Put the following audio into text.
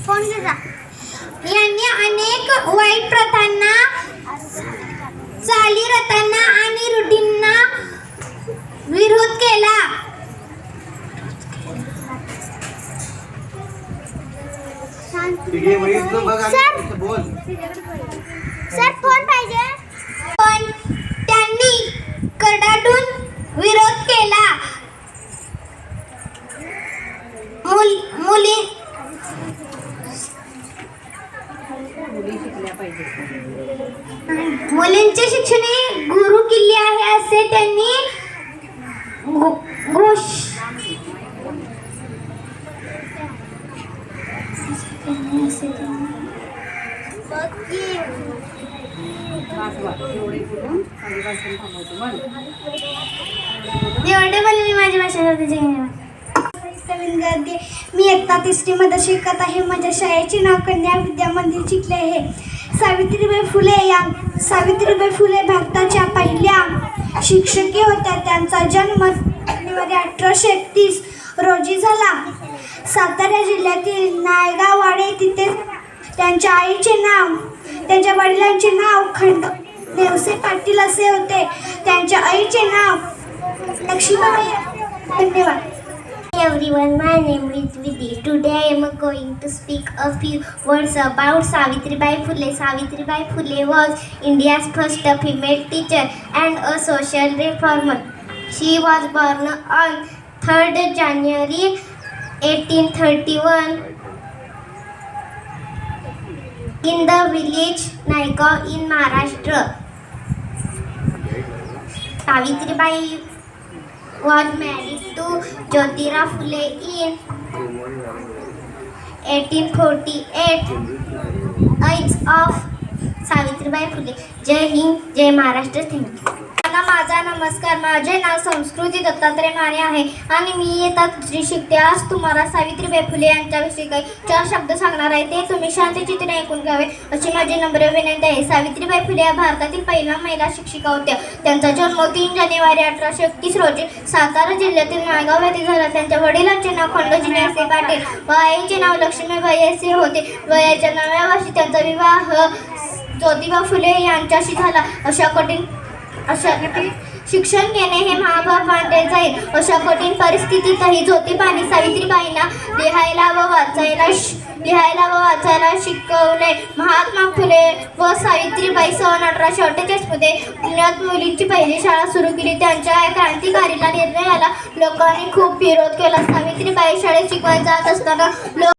यांनी अनेक वाईट प्रथांना, चालीरीतींना आणि रूढींना विरोध केला. सर फोन पाहिजे. पण त्यांनी कडाडून विरोध केला. मुलींचे शिक्षण हे गुरु किल्ली आहे असे त्यांनी माझी भाषा मी इयत्ता 3री मध्ये शिकत आहे. माझ्या शाळेचे नाव कन्या विद्या मंदिर चिखले आहे. सावित्रीबाई फुले भारताच्या पहिल्या शिक्षकी होत्या. त्यांचा जन्म जानेवारी 1831 रोजी झाला. सातारा जिल्ह्यातील नायगाव वाडे तिथे त्यांच्या आईचे नाव, त्यांच्या वडिलांचे नाव खंड नेवसे पाटील असे होते. त्यांच्या आईचे नाव लक्ष्मीबाई. धन्यवाद. Everyone, my name is Vidhi. Today I am going to speak a few words about Savitribai Phule. Savitribai Phule was India's first female teacher and a social reformer. She was born on 3rd January 1831 in the village Naigaon in Maharashtra. Savitribai was married to Jyotirao Phule in 1848. Eyes of Savitribai Phule. जय हिंद, जय Maharashtra. Thank you. माझा नमस्कार. माझे नाव संस्कृती दत्तात्रय माने आहे आणि मी इयत्ता 3री शिकते. आज तुम्हाला सावित्रीबाई फुले यांच्याविषयी काही 4 शब्द सांगणार आहे. ते तुम्ही शांतचित्ताने ऐकून घ्यावे अशी माझी नम्र विनंती आहे. सावित्रीबाई फुले या भारतातील पहिल्या महिला शिक्षिका होत्या. त्यांचा जन्म 3 जानेवारी 1831 रोजी सातारा जिल्ह्यातील नायगाव येथे झाला. त्यांच्या वडिलांचे नाव खंडोजी नेवसे पाटील व आईचे नाव लक्ष्मीबाई असे होते. वयाच्या 9व्या वर्षी त्यांचा विवाह ज्योतिबा फुले यांच्याशी झाला. अशा शिक्षण घेणे हे महाभारत मानले जाईल. अशा कठीण परिस्थितीतही ज्योतिबांनी सावित्रीबाईंना लिहायला व वाचायला शिकवले. महात्मा फुले व सावित्रीबाई सन 1848 मध्ये पुण्यात मुलींची पहिली शाळा सुरू केली. त्यांच्या या क्रांतिकारी निर्णयाला लोकांनी खूप विरोध केला. सावित्रीबाई शाळेत शिकवायला जात असताना